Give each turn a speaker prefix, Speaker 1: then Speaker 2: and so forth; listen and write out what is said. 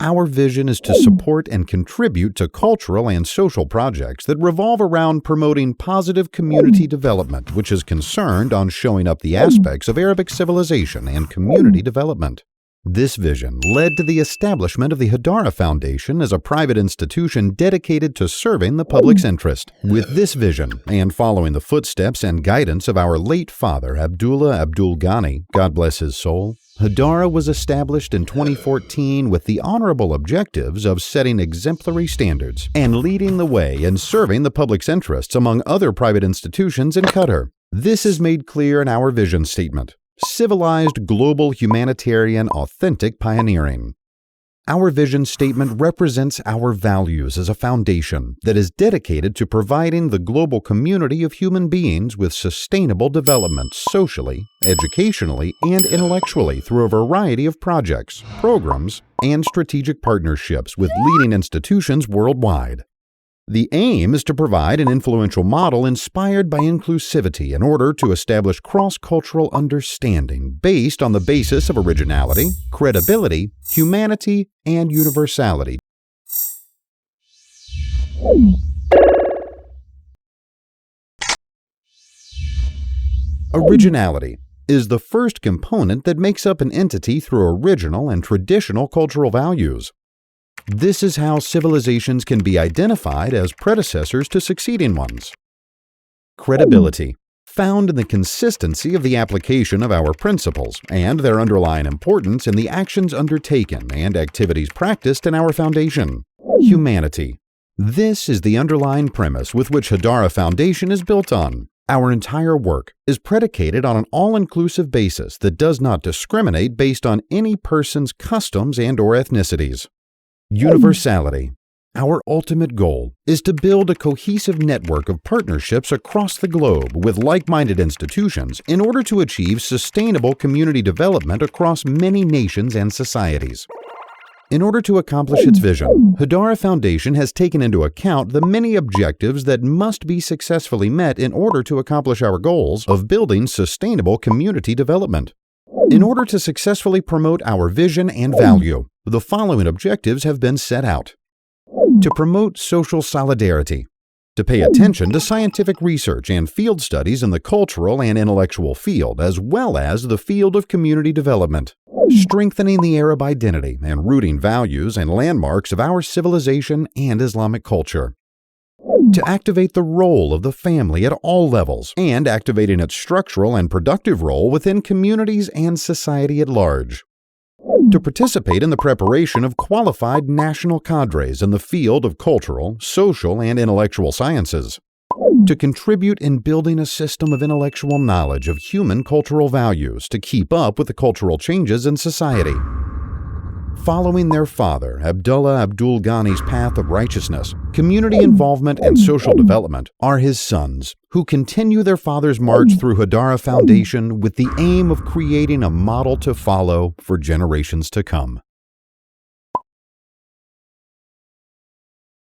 Speaker 1: Our vision is to support and contribute to cultural and social projects that revolve around promoting positive community development, which is concerned on showing up the aspects of Arabic civilization and community development. This vision led to the establishment of the Hadara Foundation as a private institution dedicated to serving the public's interest. With this vision, and following the footsteps and guidance of our late father Abdullah Abdul Ghani, God bless his soul, Hadara was established in 2014 with the honorable objectives of setting exemplary standards and leading the way in serving the public's interests among other private institutions in Qatar. This is made clear in our vision statement. Civilized, global, humanitarian, authentic pioneering. Our vision statement represents our values as a foundation that is dedicated to providing the global community of human beings with sustainable development socially, educationally, and intellectually through a variety of projects, programs, and strategic partnerships with leading institutions worldwide. The aim is to provide an influential model inspired by inclusivity in order to establish cross-cultural understanding based on the basis of originality, credibility, humanity, and universality. Originality is the first component that makes up an entity through original and traditional cultural values. This is how civilizations can be identified as predecessors to succeeding ones. Credibility, found in the consistency of the application of our principles and their underlying importance in the actions undertaken and activities practiced in our foundation. Humanity. This is the underlying premise with which Hadara Foundation is built on. Our entire work is predicated on an all-inclusive basis that does not discriminate based on any person's customs and/or ethnicities. Universality. Our ultimate goal is to build a cohesive network of partnerships across the globe with like-minded institutions in order to achieve sustainable community development across many nations and societies. In order to accomplish its vision, Hadara Foundation has taken into account the many objectives that must be successfully met in order to accomplish our goals of building sustainable community development. In order to successfully promote our vision and value, the following objectives have been set out. To promote social solidarity. To pay attention to scientific research and field studies in the cultural and intellectual field, as well as the field of community development. Strengthening the Arab identity and rooting values and landmarks of our civilization and Islamic culture. To activate the role of the family at all levels and activating its structural and productive role within communities and society at large. To participate in the preparation of qualified national cadres in the field of cultural, social, and intellectual sciences. To contribute in building a system of intellectual knowledge of human cultural values to keep up with the cultural changes in society. Following their father, Abdullah Abdul Ghani's path of righteousness, community involvement and social development are his sons, who continue their father's march through Hadara Foundation with the aim of creating a model to follow for generations to come.